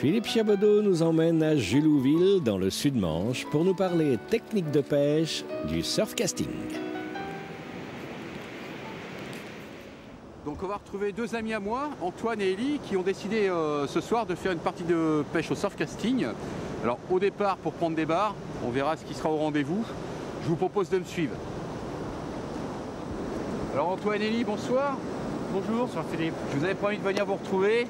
Philippe Chabodeau nous emmène à Julouville, dans le Sud-Manche, pour nous parler technique de pêche du surfcasting. Donc on va retrouver deux amis à moi, Antoine et Élie, qui ont décidé ce soir de faire une partie de pêche au surfcasting. Alors au départ, pour prendre des barres, on verra ce qui sera au rendez-vous. Je vous propose de me suivre. Alors Antoine et Élie, bonsoir. Bonjour. Bonsoir Philippe. Je vous avais promis de venir vous retrouver.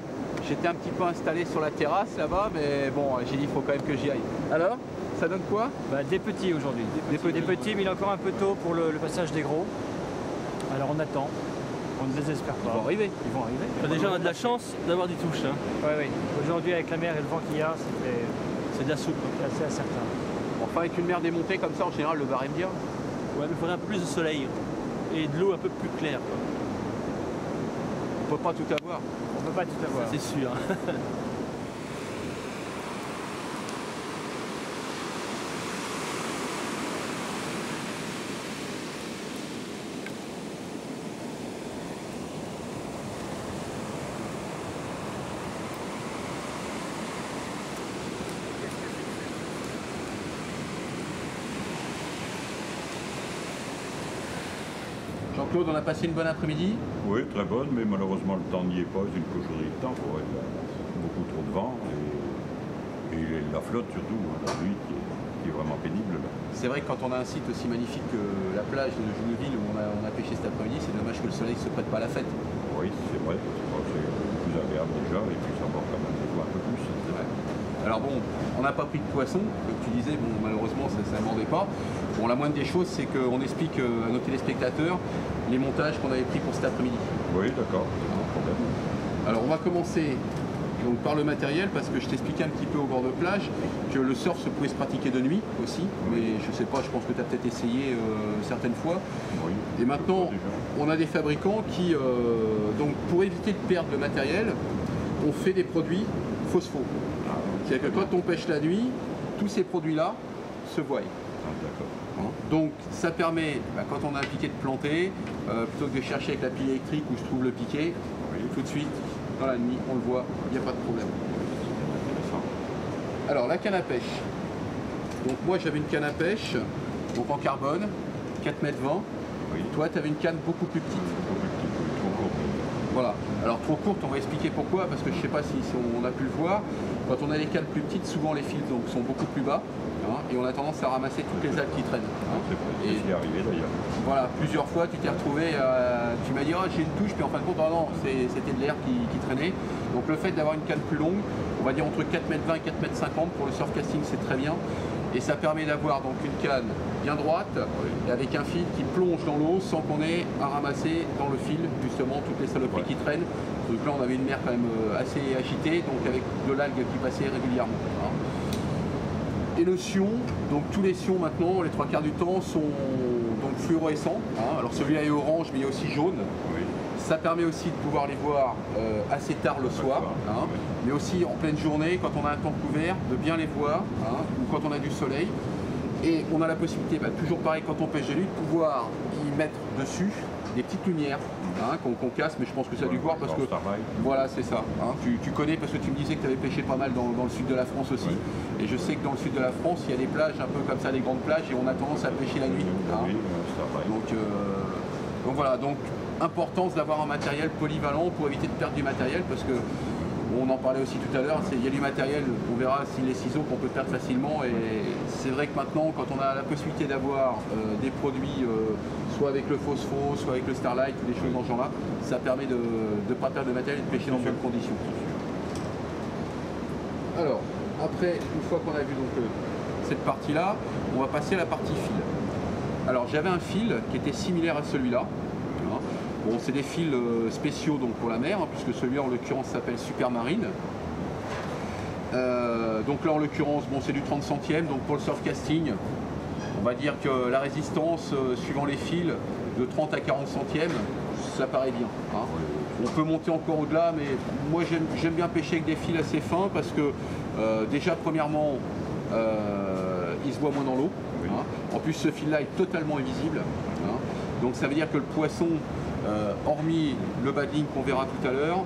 J'étais un petit peu installé sur la terrasse là-bas, mais bon, j'ai dit il faut quand même que j'y aille. Alors, ça donne quoi? Des petits aujourd'hui. Des petits, mais il est encore un peu tôt pour le passage des gros. Alors on attend. On ne désespère pas. Ils vont arriver. Ils vont arriver. Déjà, on a de la chance d'avoir des touches. Hein. Oui. Aujourd'hui, avec la mer et le vent qu'il y a, c'est de la soupe. C'est assez incertain. Enfin, avec une mer démontée comme ça, en général, le bar aime bien. Ouais, mais il faudrait un peu plus de soleil et de l'eau un peu plus claire. On peut pas tout avoir. On peut pas tout avoir. C'est sûr. Jean-Claude, on a passé une bonne après-midi? Oui, très bonne, mais malheureusement le temps n'y est pas, c'est une cochonnerie de temps, pour beaucoup trop de vent et la flotte surtout, la nuit qui est vraiment pénible là. C'est vrai que quand on a un site aussi magnifique que la plage de Julouville où on a pêché cet après-midi, c'est dommage que le soleil ne se prête pas à la fête. Oui, c'est vrai, c'est plus agréable déjà et puis ça va quand même un peu plus. Alors bon, on n'a pas pris de poisson, comme tu disais, bon malheureusement ça ne demandait pas. Bon, la moindre des choses, c'est qu'on explique à nos téléspectateurs les montages qu'on avait pris pour cet après-midi. Oui, d'accord, pas de problème. Alors on va commencer donc, par le matériel, parce que je t'expliquais un petit peu au bord de plage que le surf se pouvait se pratiquer de nuit aussi, mais je sais pas, je pense que tu as peut-être essayé certaines fois. Oui. Et maintenant, on a des fabricants qui, donc pour éviter de perdre le matériel, on fait des produits phospho. C'est-à-dire que quand on pêche la nuit, tous ces produits-là se voient. Donc ça permet, quand on a un piquet de planter, plutôt que de chercher avec la pile électrique où je trouve le piquet, tout de suite, dans la nuit, on le voit, il n'y a pas de problème. Alors la canne à pêche. Donc moi j'avais une canne à pêche, donc en carbone, 4,20 m. Oui. Toi tu avais une canne beaucoup plus petite. Trop courte. Voilà. Alors trop courte, on va expliquer pourquoi, parce que je ne sais pas si on a pu le voir. Quand on a les cannes plus petites, souvent les fils donc, sont beaucoup plus bas. Et on a tendance à ramasser toutes les algues qui traînent. C'est ce qui est arrivé d'ailleurs. Voilà, plusieurs fois tu t'es retrouvé, tu m'as dit oh, j'ai une touche, puis en fin de compte, oh non, c'était de l'air qui traînait. Donc le fait d'avoir une canne plus longue, on va dire entre 4,20 m et 4,50 m pour le surfcasting, c'est très bien. Et ça permet d'avoir donc une canne bien droite et avec un fil qui plonge dans l'eau sans qu'on ait à ramasser dans le fil justement toutes les saloperies qui traînent. Donc là on avait une mer quand même assez agitée, donc avec de l'algue qui passait régulièrement. Et le sion, donc tous les sions maintenant, les trois quarts du temps sont donc fluorescents. Alors celui-là est orange, mais il y a aussi jaune. Oui. Ça permet aussi de pouvoir les voir assez tard le soir, mais aussi en pleine journée, quand on a un temps couvert, de bien les voir, ou quand on a du soleil. Et on a la possibilité, toujours pareil quand on pêche de nuit, de pouvoir y mettre dessus des petites lumières qu'on casse, mais je pense que ça a dû voir parce que voilà, c'est ça. Tu connais parce que tu me disais que tu avais pêché pas mal dans le sud de la France aussi. Oui. Et je sais que dans le sud de la France, il y a des plages un peu comme ça, des grandes plages, et on a tendance à pêcher la nuit. Donc voilà, donc importance d'avoir un matériel polyvalent pour éviter de perdre du matériel, parce que on en parlait aussi tout à l'heure, il y a du matériel, on verra si les ciseaux qu'on peut perdre facilement, et c'est vrai que maintenant quand on a la possibilité d'avoir des produits soit avec le phospho, soit avec le Starlight ou des choses dans ce genre là, ça permet de ne pas perdre de matériel et de pêcher dans de bonnes conditions. Alors, après, une fois qu'on a vu donc cette partie là, on va passer à la partie fil. Alors j'avais un fil qui était similaire à celui-là. Bon, c'est des fils spéciaux donc, pour la mer, puisque celui-là en l'occurrence s'appelle Supermarine. Donc là en l'occurrence, bon, c'est du 30 centièmes, donc pour le surfcasting, on va dire que la résistance, suivant les fils, de 30 à 40 centièmes, ça paraît bien. On peut monter encore au-delà, mais moi j'aime bien pêcher avec des fils assez fins, parce que déjà premièrement, il se voit moins dans l'eau. Oui. En plus ce fil-là est totalement invisible. Donc ça veut dire que le poisson, hormis le badding qu'on verra tout à l'heure,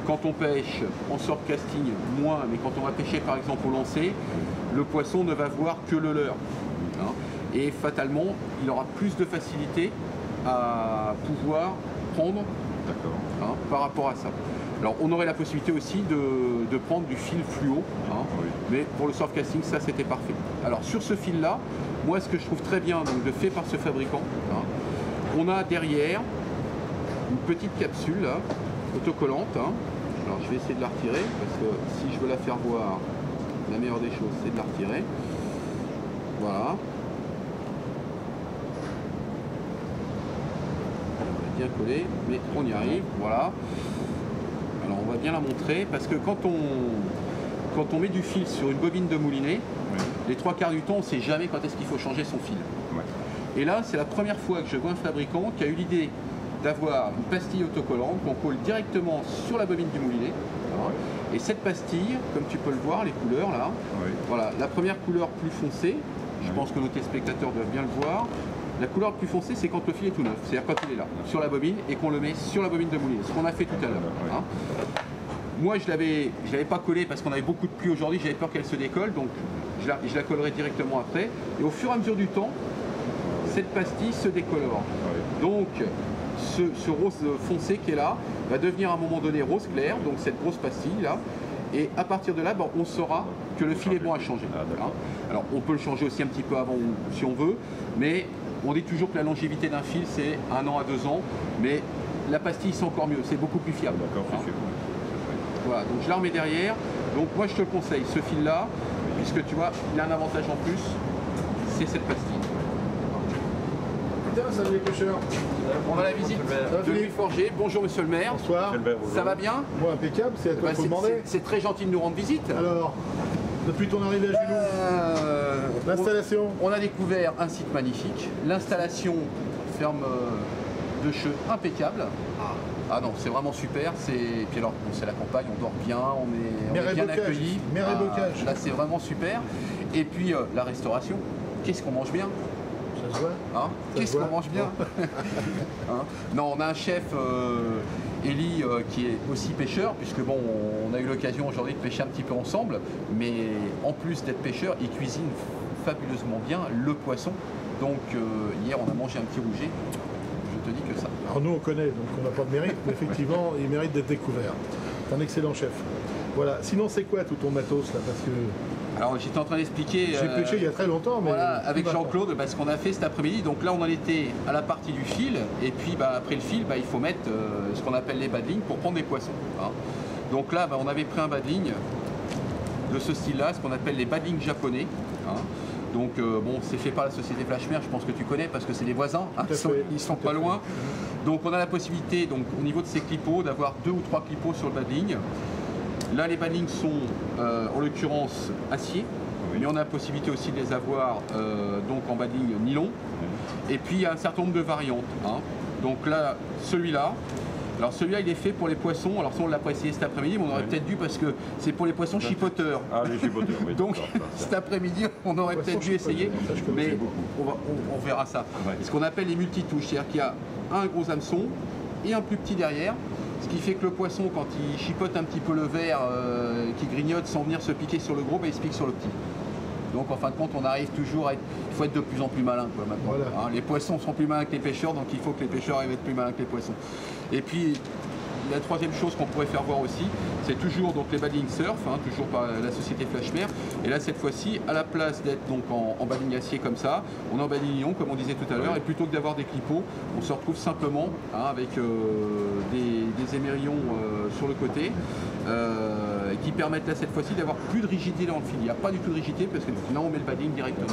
quand on pêche en surf casting, moins, mais quand on va pêcher par exemple au lancer, le poisson ne va voir que le leurre. Hein. Et fatalement, il aura plus de facilité à pouvoir prendre par rapport à ça. Alors on aurait la possibilité aussi de prendre du fil fluo, mais pour le surf casting, ça c'était parfait. Alors sur ce fil là, moi ce que je trouve très bien, donc de fait par ce fabricant, on a derrière une petite capsule là, autocollante. Alors je vais essayer de la retirer parce que si je veux la faire voir, la meilleure des choses c'est de la retirer. Voilà. Elle est bien collée, mais on y arrive, voilà. Alors on va bien la montrer parce que quand on met du fil sur une bobine de moulinet, les 3/4 du temps on ne sait jamais quand est-ce qu'il faut changer son fil. Et là c'est la première fois que je vois un fabricant qui a eu l'idée d'avoir une pastille autocollante qu'on colle directement sur la bobine du moulinet. Et cette pastille, comme tu peux le voir, les couleurs là, voilà, la première couleur plus foncée, je pense que nos téléspectateurs doivent bien le voir. La couleur plus foncée, c'est quand le fil est tout neuf, c'est-à-dire quand il est là, sur la bobine, et qu'on le met sur la bobine de moulinet, ce qu'on a fait tout à l'heure. Moi, je l'avais pas collé parce qu'on avait beaucoup de pluie aujourd'hui, j'avais peur qu'elle se décolle, donc je la collerai directement après. Et au fur et à mesure du temps, cette pastille se décolore. Donc, ce rose foncé qui est là va devenir à un moment donné rose clair, donc cette grosse pastille là. Et à partir de là, on saura que le fil est bon à changer. Alors, on peut le changer aussi un petit peu avant si on veut, mais on dit toujours que la longévité d'un fil, c'est 1 an à 2 ans, mais la pastille, c'est encore mieux, c'est beaucoup plus fiable. Voilà, donc je la remets derrière. Donc moi, je te le conseille, ce fil-là, puisque tu vois, il a un avantage en plus, c'est cette pastille. Salut les pêcheurs. On a la visite de l'huile forgée. Bonjour monsieur le maire. Bonsoir. Ça va bien? Moi impeccable, c'est à toi qu'il faut demander. C'est très gentil de nous rendre visite. Alors, depuis ton arrivée à Gilou, l'installation. On a découvert un site magnifique. L'installation ferme de Cheux impeccable. Ah non, c'est vraiment super. Puis alors, c'est la campagne, on dort bien, on est bien accueillis. Mer et bocage. Là, c'est vraiment super. Et puis la restauration. Qu'est-ce qu'on mange bien? Ça se voit. Qu'est-ce qu'on mange bien? Non, on a un chef, Élie, qui est aussi pêcheur, puisque bon, on a eu l'occasion aujourd'hui de pêcher un petit peu ensemble, mais en plus d'être pêcheur, il cuisine fabuleusement bien le poisson. Donc hier, on a mangé un petit rouget. Je te dis que ça. Alors nous, on connaît, donc on n'a pas de mérite, mais effectivement, il mérite d'être découvert. C'est un excellent chef. Voilà. Sinon, c'est quoi tout ton matos là? Parce que alors j'étais en train d'expliquer. J'ai pêché il y a très longtemps, mais voilà, avec Jean-Claude, ce qu'on a fait cet après-midi. Donc là, on en était à la partie du fil, et puis après le fil, il faut mettre ce qu'on appelle les badlings pour prendre des poissons. Donc là, on avait pris un badling de ce style-là, ce qu'on appelle les badlings japonais. Donc bon, c'est fait par la société Flashmer, je pense que tu connais parce que c'est des voisins, ils sont pas loin. Donc on a la possibilité, donc au niveau de ces clipots, d'avoir 2 ou 3 clipots sur le badling. Là, les badlings sont en l'occurrence acier, mais on a la possibilité aussi de les avoir donc en badling nylon. Et puis il y a un certain nombre de variantes. Donc là, celui-là. Alors celui-là il est fait pour les poissons, alors ça on l'a pas essayé cet après-midi, mais on aurait peut-être dû parce que c'est pour les poissons chipoteurs. Ah les chipoteurs, oui. Donc cet après-midi on aurait peut-être dû essayer, mais on verra ça. Ce qu'on appelle les multitouches, c'est-à-dire qu'il y a un gros hameçon et un plus petit derrière, ce qui fait que le poisson quand il chipote un petit peu le verre, qui grignote sans venir se piquer sur le gros, il se pique sur le petit. Donc en fin de compte, on arrive toujours à être... Il faut être de plus en plus malin maintenant. Voilà. Les poissons sont plus malins que les pêcheurs, donc il faut que les pêcheurs arrivent à être plus malins que les poissons. Et puis, la troisième chose qu'on pourrait faire voir aussi, c'est toujours donc, les badling surf, toujours par la société Flashmer. Et là, cette fois-ci, à la place d'être donc en badling acier comme ça, on est en badling nylon, comme on disait tout à l'heure, et plutôt que d'avoir des clipots, on se retrouve simplement avec des émerillons sur le côté. Qui permettent là cette fois-ci d'avoir plus de rigidité dans le fil. Il n'y a pas du tout de rigidité parce que là on met le badling directement.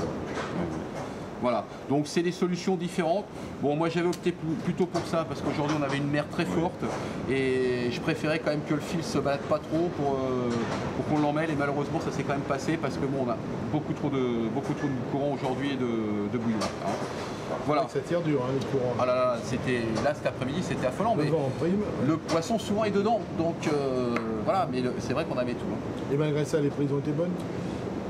Voilà, donc c'est des solutions différentes. Bon, moi j'avais opté plutôt pour ça parce qu'aujourd'hui on avait une mer très forte et je préférais quand même que le fil se balade pas trop pour qu'on l'emmêle, et malheureusement ça s'est quand même passé parce que bon, on a beaucoup trop de courant aujourd'hui et de bouillon. Voilà. Ça tire dur le courant. Ah là, cet après-midi c'était affolant, mais le poisson souvent est dedans, donc voilà, mais c'est vrai qu'on avait tout. Et malgré ça, les prises ont été bonnes?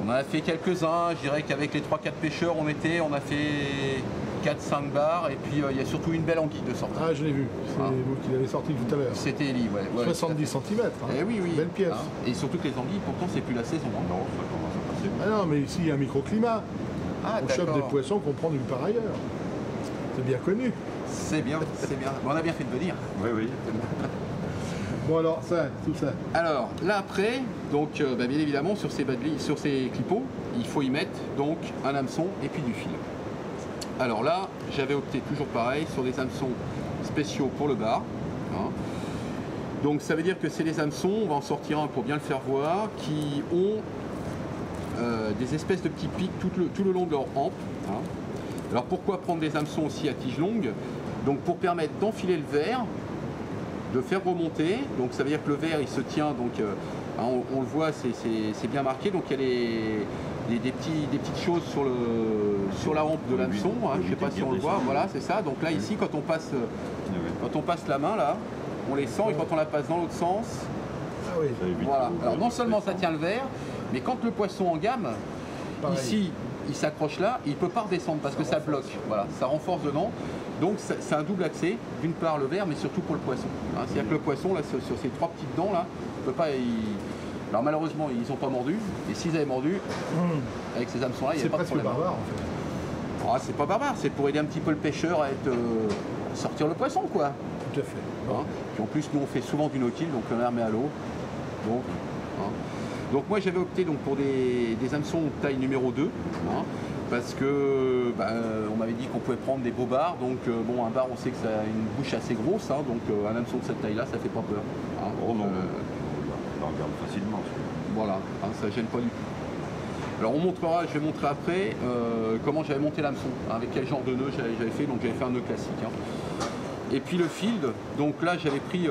On en a fait quelques-uns, je dirais qu'avec les 3-4 pêcheurs on a fait 4-5 barres, et puis il y a surtout une belle anguille de sortie. Ah, je l'ai vu. C'est Ah. vous qui l'avez sorti tout à l'heure. C'était Ellie, ouais. Ouais, 70 cm. Eh oui, oui. Belle pièce. Et surtout que les anguilles, pourtant, c'est plus la saison. Hein. Non, ça commence à passer. Ah non, mais ici, il y a un microclimat. Ah, On chope des d'accord. poissons qu'on prend nulle part ailleurs. C'est bien connu. C'est bien, c'est bien. Bon, on a bien fait de venir. Oui, oui. Bon alors, ça, tout ça. Alors, là après, donc, bien évidemment, sur ces clipots, il faut y mettre donc un hameçon et puis du fil. Alors là, j'avais opté toujours pareil sur des hameçons spéciaux pour le bar. Hein. Donc ça veut dire que c'est des hameçons, on va en sortir un pour bien le faire voir, qui ont des espèces de petits pics tout le long de leur hampe. Hein. Alors pourquoi prendre des hameçons aussi à tige longue? Donc pour permettre d'enfiler le verre, de faire remonter. Donc ça veut dire que le verre il se tient, donc on le voit, c'est bien marqué. Donc il y a des petites choses sur la hampe de l'hameçon. Hein, je ne sais pas si on le voit. Voilà, c'est ça. Donc là ici, quand on passe la main là, on les sent, et quand on la passe dans l'autre sens, Ah oui, Ça évite voilà. de- Alors non seulement ça tient le verre, mais quand le poisson en gamme, pareil. ici, il s'accroche là, il ne peut pas redescendre parce que ça bloque. Voilà, ça renforce dedans. Donc c'est un double accès, d'une part le verre, mais surtout pour le poisson. Hein, c'est-à-dire que le poisson, là, sur ces trois petites dents là, il peut pas. Alors malheureusement, ils n'ont pas mordu. Et s'ils avaient mordu, avec ces hameçons là, il n'y C'est a pas de presque problème. barbare en fait. Ah, c'est pas barbare, c'est pour aider un petit peu le pêcheur à sortir le poisson, quoi. Tout à fait. Bon. Hein. Puis en plus, nous on fait souvent du no-kill, donc on la remet à l'eau. Donc, hein. Donc moi j'avais opté donc pour des hameçons de taille numéro 2, hein, parce que on m'avait dit qu'on pouvait prendre des beaux bars. Donc bon, un bar on sait que ça a une bouche assez grosse, hein, donc un hameçon de cette taille là ça fait pas peur. Hein. Oh non, on en garde facilement. Voilà, hein, ça gêne pas du tout. Alors je vais montrer après comment j'avais monté l'hameçon, hein, avec quel genre de nœud j'avais fait. Donc j'avais fait un nœud classique. Hein. Et puis le field, donc là j'avais pris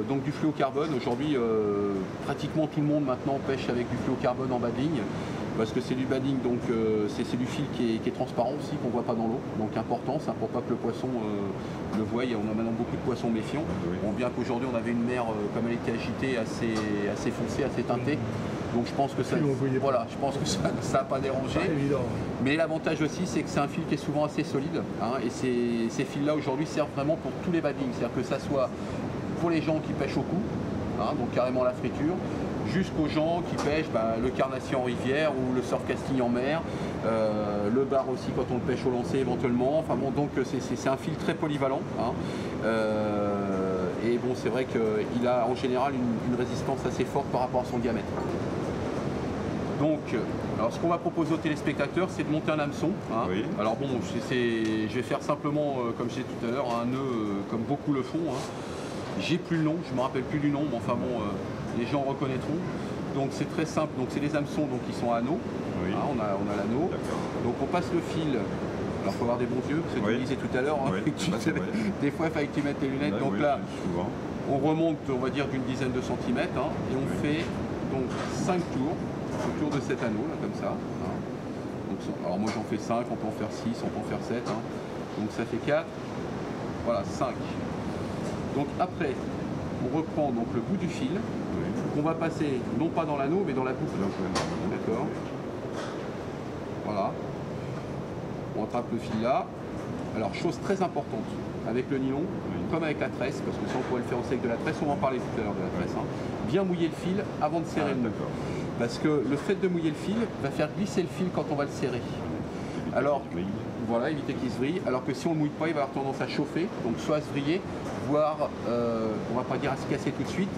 donc du fluocarbone. Aujourd'hui pratiquement tout le monde maintenant pêche avec du fluocarbone en bas de ligne, parce que c'est du bas de ligne, donc c'est du fil qui est transparent aussi, qu'on ne voit pas dans l'eau. Donc important, ça pour pas que le poisson le voie. On a maintenant beaucoup de poissons méfiants. Oui. Bon, bien qu'aujourd'hui on avait une mer, comme elle était agitée, assez foncée, assez teintée. Donc je pense que ça, Fil, on voyait pas. voilà, je pense que ça n'a pas dérangé. Pas évident. Mais l'avantage aussi, c'est que c'est un fil qui est souvent assez solide. Hein, et ces fils-là, aujourd'hui, servent vraiment pour tous les badings. C'est-à-dire que ça soit pour les gens qui pêchent au cou, hein, donc carrément la friture, jusqu'aux gens qui pêchent le carnassier en rivière ou le surf casting en mer, le bar aussi quand on le pêche au lancer éventuellement. Enfin bon, donc c'est un fil très polyvalent. Hein. Et bon, c'est vrai qu'il a en général une résistance assez forte par rapport à son diamètre. Donc, alors ce qu'on va proposer aux téléspectateurs, c'est de monter un hameçon. Hein. Oui. Alors bon, je vais faire simplement, comme je disais tout à l'heure, un nœud comme beaucoup le font. Hein. J'ai plus le nom, je ne me rappelle plus du nom, mais enfin bon, les gens reconnaîtront. Donc c'est très simple, donc c'est des hameçons donc, qui sont à anneaux. Oui. Hein, on a l'anneau. D'accord. Donc on passe le fil. Alors il faut avoir des bons yeux, parce que tu Oui. le disais tout à l'heure, hein, Oui, c'est vrai. des fois il fallait que tu mettes tes lunettes. Ouais, Donc oui, là, souvent. on remonte, on va dire, d'une dizaine de centimètres, hein, et on fait donc 5 tours autour de cet anneau, là, comme ça. Hein. Donc, alors moi j'en fais 5, on peut en faire 6, on peut en faire 7. Hein. Donc ça fait 4. Voilà, 5. Donc après, on reprend donc le bout du fil, Oui. qu'on va passer non pas dans l'anneau, mais dans la boucle. Donc, D'accord. Voilà. On attrape le fil là. Alors, chose très importante, avec le nylon, comme avec la tresse, parce que ça on pourrait le faire aussi avec de la tresse, on va en parler tout à l'heure de la tresse, hein. Bien mouiller le fil avant de serrer le nœud. D'accord. Parce que le fait de mouiller le fil va faire glisser le fil quand on va le serrer. Alors, voilà, éviter qu'il se vrille. Alors que si on ne le mouille pas, il va avoir tendance à chauffer, donc soit à se vriller, voire, on va pas dire à se casser tout de suite,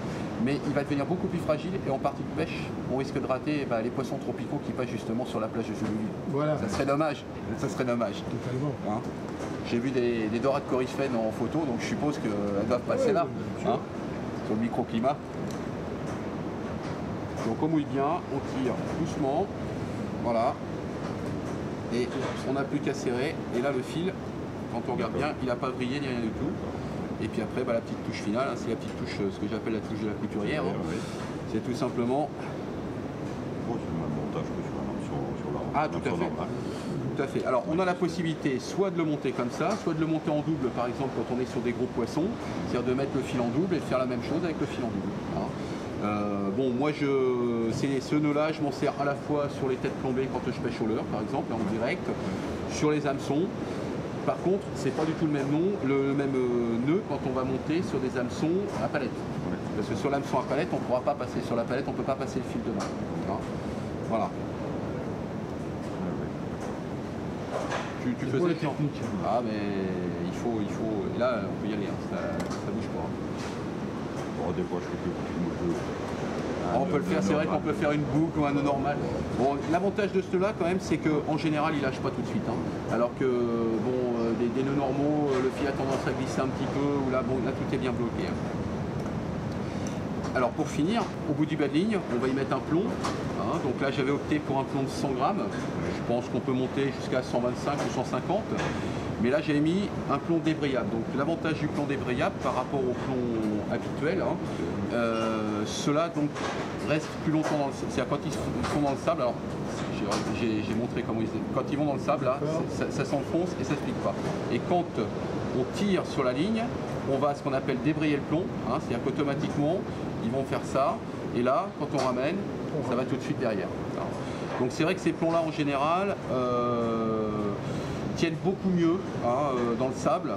mais il va devenir beaucoup plus fragile, et en partie de pêche, on risque de rater les poissons tropicaux qui passent justement sur la plage de Jules-Louis. Voilà, Ça serait dommage, ça serait dommage. totalement. Hein. J'ai vu des dorades coryphènes en photo, donc je suppose qu'elles doivent passer Ouais, là, bien sûr. hein, sur le microclimat. Donc on mouille bien, on tire doucement, voilà, et on n'a plus qu'à serrer. Et là le fil, quand on regarde bien, il n'a pas vrillé ni rien du tout. Et puis après la petite touche finale, hein, c'est la petite touche, ce que j'appelle la touche de la couturière. Hein. Oui. C'est tout simplement, Oh, c'est le même montage que sur la Ah, tout à fait. normale. tout à fait. Alors on a la possibilité soit de le monter comme ça, soit de le monter en double, par exemple quand on est sur des gros poissons, c'est-à-dire de mettre le fil en double et de faire la même chose avec le fil en double. Hein. Bon, moi, ce nœud-là, je m'en sers à la fois sur les têtes plombées quand je pêche au leurre, par exemple, en direct, sur les hameçons, Par contre, c'est pas du tout le même nœud quand on va monter sur des hameçons à palette. Parce que sur l'hameçon à palette, on ne pourra pas passer. Sur la palette, on ne peut pas passer le fil dedans. Voilà. Tu faisais technique. Ah mais il faut. Là, on peut y aller, hein. Ça bouge pas. Bon, des fois, je fais que petit moto. On peut le faire, c'est vrai qu'on peut faire une boucle ou un nœud normal. Bon, l'avantage de ce nœud là quand même, c'est qu'en général il lâche pas tout de suite. Hein. Alors que bon, des nœuds normaux, le fil a tendance à glisser un petit peu, ou là, bon, là tout est bien bloqué. Hein. Alors pour finir, au bout du bas de ligne, on va y mettre un plomb. Hein. Donc là j'avais opté pour un plomb de 100 grammes. Je pense qu'on peut monter jusqu'à 125 ou 150. Mais là j'ai mis un plomb débrayable. Donc l'avantage du plomb débrayable par rapport au plomb habituel, hein, ceux-là donc restent plus longtemps dans le sable. C'est-à-dire quand ils sont dans le sable, alors j'ai montré comment quand ils vont dans le sable, là, ça s'enfonce et ça ne se pique pas. Et quand on tire sur la ligne, on va à ce qu'on appelle débrayer le plomb, hein, c'est-à-dire qu'automatiquement ils vont faire ça, et là quand on ramène, ça va tout de suite derrière. Donc c'est vrai que ces plombs-là en général tiennent beaucoup mieux hein, dans le sable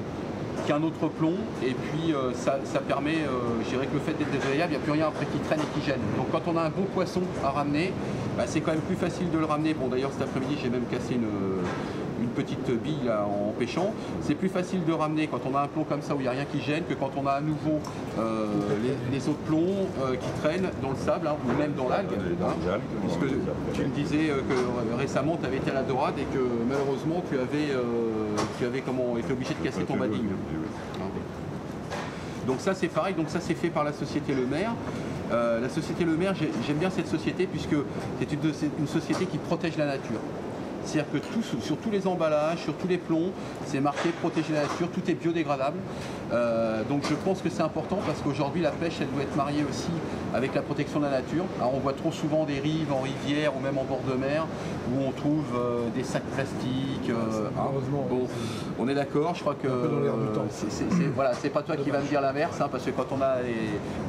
qu'un autre plomb, et puis ça permet, je dirais que le fait d'être débrayable, il n'y a plus rien après qui traîne et qui gêne. Donc quand on a un bon poisson à ramener, bah, c'est quand même plus facile de le ramener. Bon d'ailleurs cet après-midi j'ai même cassé une petite bille là, en pêchant. C'est plus facile de ramener quand on a un plomb comme ça où il n'y a rien qui gêne que quand on a à nouveau les autres plombs qui traînent dans le sable hein, ou même dans l'algue. Hein, puisque tu me disais que récemment tu avais été à la dorade et que malheureusement tu avais été obligé de casser ton bading. Donc ça c'est pareil, donc ça c'est fait par la société Le Maire. La société Le Maire, j'aime bien cette société puisque c'est une société qui protège la nature. C'est-à-dire que sur tous les emballages, sur tous les plombs, c'est marqué protéger la nature, tout est biodégradable. Donc je pense que c'est important parce qu'aujourd'hui la pêche elle doit être mariée aussi avec la protection de la nature. Alors on voit trop souvent des rives en rivière ou même en bord de mer où on trouve des sacs plastiques. Bon, on est d'accord, je crois que voilà, c'est pas toi qui vas me dire l'inverse, hein, parce que quand on a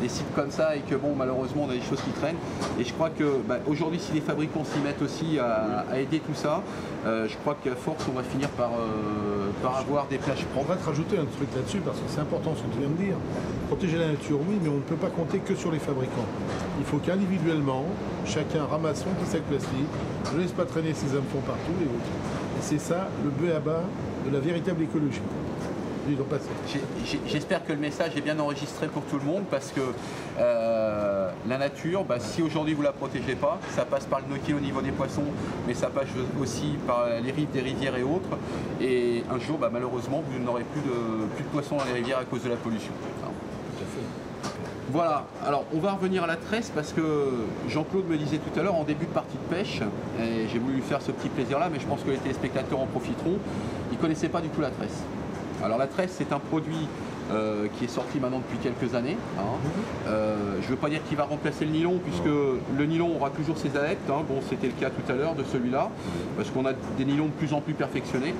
des sites comme ça et que bon malheureusement on a des choses qui traînent. Et je crois que bah, aujourd'hui si les fabricants s'y mettent aussi à aider tout ça, je crois qu'à force on va finir par avoir des plages propres. On va te rajouter un truc là-dessus parce que c'est important ce que tu viens de dire. Protéger la nature, oui, mais on ne peut pas compter que sur les fabricants. Il faut qu'individuellement, chacun ramasse son petit sac plastique, ne laisse pas traîner ses hameçons partout et c'est ça le b à bas de la véritable écologie. J'espère que le message est bien enregistré pour tout le monde parce que la nature, bah, si aujourd'hui vous ne la protégez pas, ça passe par le no-kill au niveau des poissons, mais ça passe aussi par les rives des rivières et autres. Et un jour, bah, malheureusement, vous n'aurez plus de poissons dans les rivières à cause de la pollution. Voilà, alors on va revenir à la tresse parce que Jean-Claude me disait tout à l'heure en début de partie de pêche, et j'ai voulu lui faire ce petit plaisir-là, mais je pense que les téléspectateurs en profiteront, ils ne connaissaient pas du tout la tresse. Alors la tresse c'est un produit qui est sorti maintenant depuis quelques années. Hein. Je ne veux pas dire qu'il va remplacer le nylon puisque le nylon aura toujours ses adeptes. Hein. Bon c'était le cas tout à l'heure de celui-là parce qu'on a des nylons de plus en plus perfectionnés.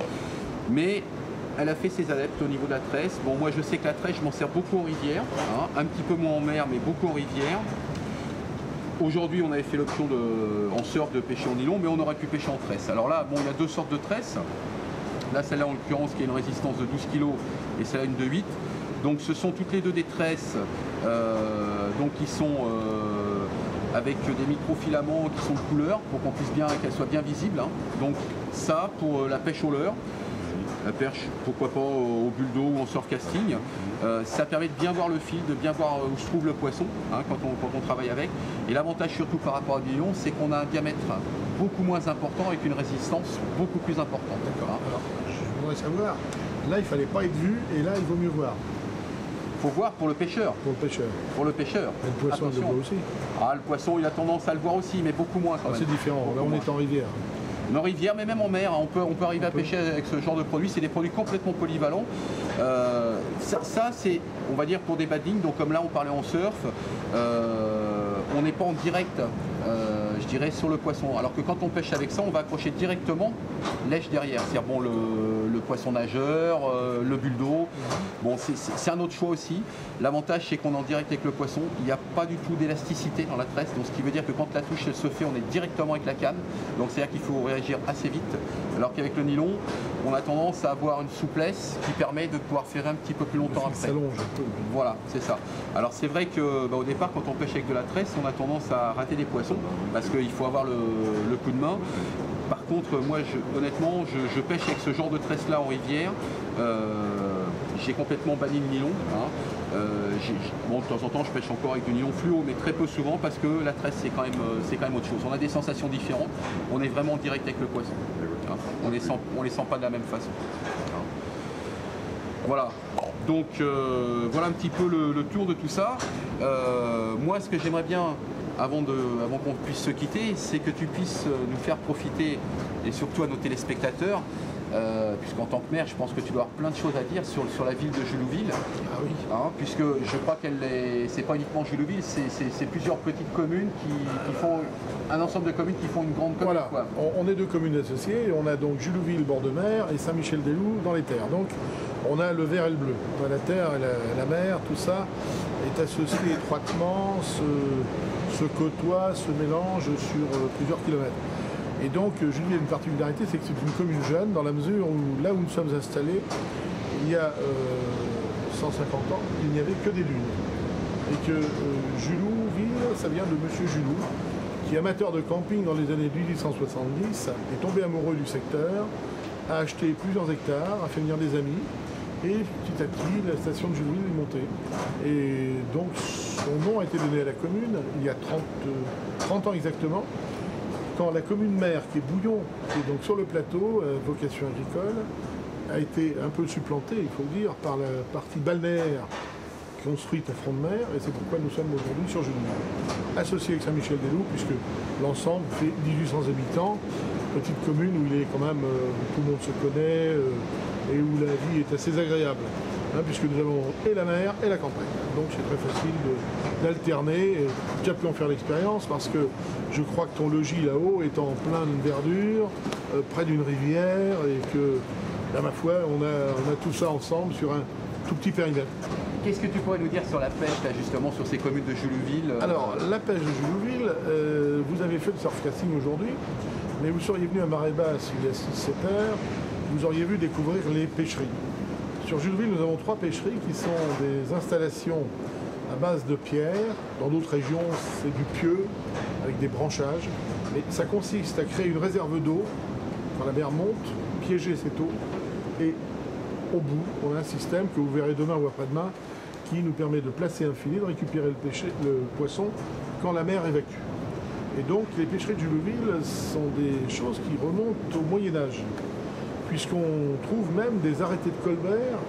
Mais elle a fait ses adeptes au niveau de la tresse. Bon moi je sais que la tresse je m'en sers beaucoup en rivière, hein. Un petit peu moins en mer mais beaucoup en rivière. Aujourd'hui on avait fait l'option en surf de pêcher en nylon mais on aurait pu pêcher en tresse. Alors là bon il y a deux sortes de tresses. Là, celle-là, en l'occurrence, qui a une résistance de 12 kg et celle-là, une de 8. Donc, ce sont toutes les deux des tresses donc, qui sont avec des microfilaments qui sont de couleur pour qu'on puisse bien, qu'elles soient bien visibles. Hein. Donc, ça, pour la pêche au leurre, la perche, pourquoi pas au bulle d'eau ou en surf casting. Ça permet de bien voir le fil, de bien voir où se trouve le poisson hein, quand on travaille avec. Et l'avantage surtout par rapport à du nylon, c'est qu'on a un diamètre beaucoup moins important avec une résistance beaucoup plus importante. D'accord. Alors, je voudrais savoir, là il fallait pas être vu et là il vaut mieux voir. Il faut voir pour le pêcheur. Pour le pêcheur. Pour le pêcheur. Et le poisson il le voit aussi. Ah, le poisson il a tendance à le voir aussi, mais beaucoup moins quand même. C'est différent, là on est en rivière. En rivière, mais même en mer, on peut arriver à pêcher avec ce genre de produits. C'est des produits complètement polyvalents. Ça c'est, on va dire, pour des badings. Donc comme là, on parlait en surf, on n'est pas en direct, je dirais, sur le poisson. Alors que quand on pêche avec ça, on va accrocher directement l'èche derrière. C'est-à-dire, bon, le poisson nageur, le buldo. Bon, c'est un autre choix aussi. L'avantage, c'est qu'on est en direct avec le poisson. Il n'y a pas du tout d'élasticité dans la tresse, donc ce qui veut dire que quand la touche se fait, on est directement avec la canne. Donc c'est-à-dire qu'il faut réagir assez vite. Alors qu'avec le nylon, on a tendance à avoir une souplesse qui permet de pouvoir ferrer un petit peu plus longtemps après. S'allonge un peu. Voilà, c'est ça. Alors c'est vrai que au départ, quand on pêche avec de la tresse, on a tendance à rater des poissons parce qu'il faut avoir le coup de main. Par contre, moi, honnêtement, je pêche avec ce genre de tresse-là en rivière. J'ai complètement banni le nylon. Hein. Bon, de temps en temps, je pêche encore avec du nylon fluo, mais très peu souvent parce que la tresse, c'est quand même autre chose. On a des sensations différentes. On est vraiment en direct avec le poisson. Hein. On les sent pas de la même façon. Hein. Voilà. Donc, voilà un petit peu le tour de tout ça. Moi, ce que j'aimerais bien, avant qu'on puisse se quitter, c'est que tu puisses nous faire profiter, et surtout à nos téléspectateurs, puisqu'en tant que maire, je pense que tu dois avoir plein de choses à dire sur la ville de Julouville. Ah oui. Hein, puisque je crois c'est pas uniquement Julouville, c'est plusieurs petites communes qui font un ensemble de communes qui font une grande commune. Voilà. Quoi. On est 2 communes associées. On a donc Julouville, bord de mer, et Saint-Michel-des-Loups dans les terres. Donc on a le vert et le bleu. La terre et la mer, tout ça est associé étroitement, se côtoie, se mélange sur plusieurs kilomètres. Et donc, Julouville a une particularité, c'est que c'est une commune jeune, dans la mesure où, là où nous sommes installés, il y a 150 ans, il n'y avait que des dunes. Et que Julouville, ça vient de Monsieur Julou, qui, amateur de camping dans les années 1870, est tombé amoureux du secteur, a acheté plusieurs hectares, a fait venir des amis, et petit à petit, la station de Julouville est montée. Et donc, son nom a été donné à la commune, il y a 30 ans exactement, quand la commune mère, qui est Bouillon, qui est donc sur le plateau, vocation agricole, a été un peu supplantée, il faut le dire, par la partie balnéaire construite à front de mer, et c'est pourquoi nous sommes aujourd'hui sur Julouville. Associé avec Saint-Michel-des-Loups, puisque l'ensemble fait 1800 habitants, petite commune où il est quand même, où tout le monde se connaît, et où la vie est assez agréable, hein, puisque nous avons et la mer et la campagne. Donc c'est très facile d'alterner. Tu as pu en faire l'expérience parce que je crois que ton logis là-haut est en pleine verdure, près d'une rivière, et que, là, ma foi, on a tout ça ensemble sur un tout petit périmètre. Qu'est-ce que tu pourrais nous dire sur la pêche, là, justement, sur ces communes de Julouville? Alors, la pêche de Julouville, vous avez fait le surfcasting aujourd'hui, mais vous seriez venu à marée basse il y a 6-7 heures, vous auriez vu découvrir les pêcheries. Sur Julouville, nous avons 3 pêcheries qui sont des installations à base de pierre. Dans d'autres régions, c'est du pieu avec des branchages. Et ça consiste à créer une réserve d'eau quand la mer monte, piéger cette eau. Et au bout, on a un système que vous verrez demain ou après-demain qui nous permet de placer un filet, de récupérer le poisson quand la mer évacue. Et donc, les pêcheries de Julouville sont des choses qui remontent au Moyen-Âge, puisqu'on trouve même des arrêtés de Colbert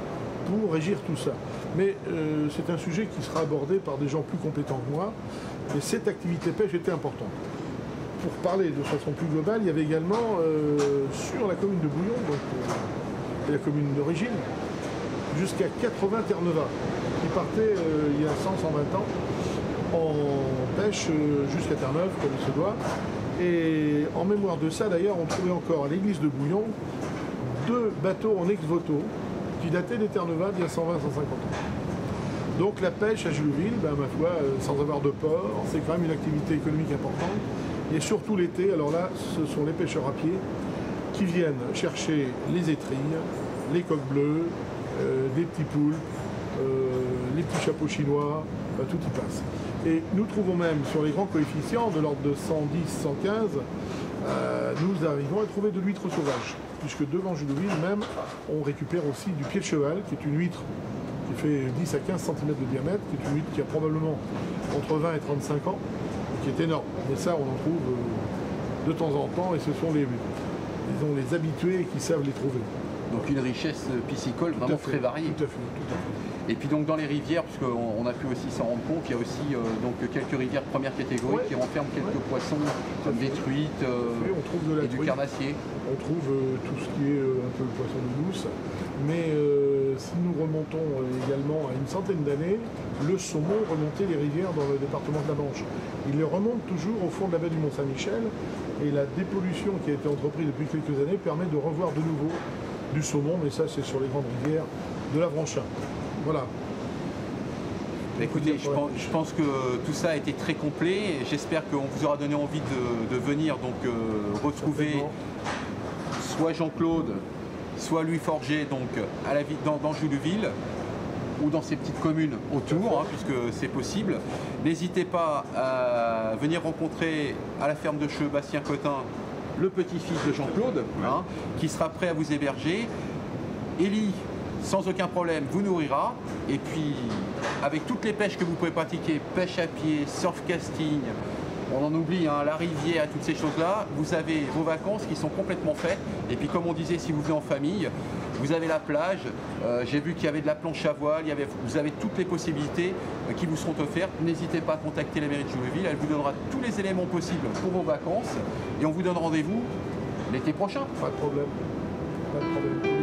pour régir tout ça. Mais c'est un sujet qui sera abordé par des gens plus compétents que moi, et cette activité pêche était importante. Pour parler de façon plus globale, il y avait également sur la commune de Bouillon, donc la commune d'origine, jusqu'à 80 Terre-Neuve qui partaient il y a 100-120 ans en pêche jusqu'à Terre-Neuve, comme il se doit. Et en mémoire de ça, d'ailleurs, on trouvait encore à l'église de Bouillon 2 bateaux en ex-voto qui dataient des Terre-Neuve d'il y a 120-150 ans. Donc la pêche à Julouville, ben, ma foi, sans avoir de port, c'est quand même une activité économique importante. Et surtout l'été, alors là, ce sont les pêcheurs à pied qui viennent chercher les étrilles, les coques bleues, des petits poulpes, les petits chapeaux chinois, ben, tout y passe. Et nous trouvons même sur les grands coefficients de l'ordre de 110, 115, nous arrivons à trouver de l'huître sauvage, puisque devant Julouville même, on récupère aussi du pied de cheval, qui est une huître qui fait 10 à 15 cm de diamètre, qui est une huître qui a probablement entre 20 et 35 ans, qui est énorme. Mais ça, on en trouve de temps en temps, et ce sont les habitués qui savent les trouver. Donc une richesse piscicole vraiment très variée. Tout à fait, tout à fait. Et puis donc dans les rivières, puisqu'on a pu aussi s'en rendre compte, il y a aussi donc quelques rivières de première catégorie qui renferment quelques poissons comme des truites on trouve de la et du carnassier. On trouve tout ce qui est un peu le poisson de douce. Mais si nous remontons également à une centaine d'années, le saumon remontait les rivières dans le département de la Manche. Il les remonte toujours au fond de la baie du Mont-Saint-Michel, et la dépollution qui a été entreprise depuis quelques années permet de revoir de nouveau du saumon, mais ça c'est sur les grandes rivières de l'Avranchin. Voilà. Écoutez, je pense que tout ça a été très complet. J'espère qu'on vous aura donné envie de venir donc retrouver soit Jean-Claude, soit Louis Forget donc dans Jullouville ou dans ces petites communes autour, hein, puisque c'est possible. N'hésitez pas à venir rencontrer à la ferme de Cheux Bastien Cotin, le petit-fils de Jean-Claude, hein, qui sera prêt à vous héberger. Élie, sans aucun problème, vous nourrira. Et puis, avec toutes les pêches que vous pouvez pratiquer, pêche à pied, surf casting, on en oublie, hein, la rivière, toutes ces choses-là, vous avez vos vacances qui sont complètement faites. Et puis, comme on disait, si vous venez en famille, vous avez la plage. J'ai vu qu'il y avait de la planche à voile, vous avez toutes les possibilités qui vous seront offertes. N'hésitez pas à contacter la mairie de Jullouville, elle vous donnera tous les éléments possibles pour vos vacances. Et on vous donne rendez-vous l'été prochain. Pas de problème. Pas de problème.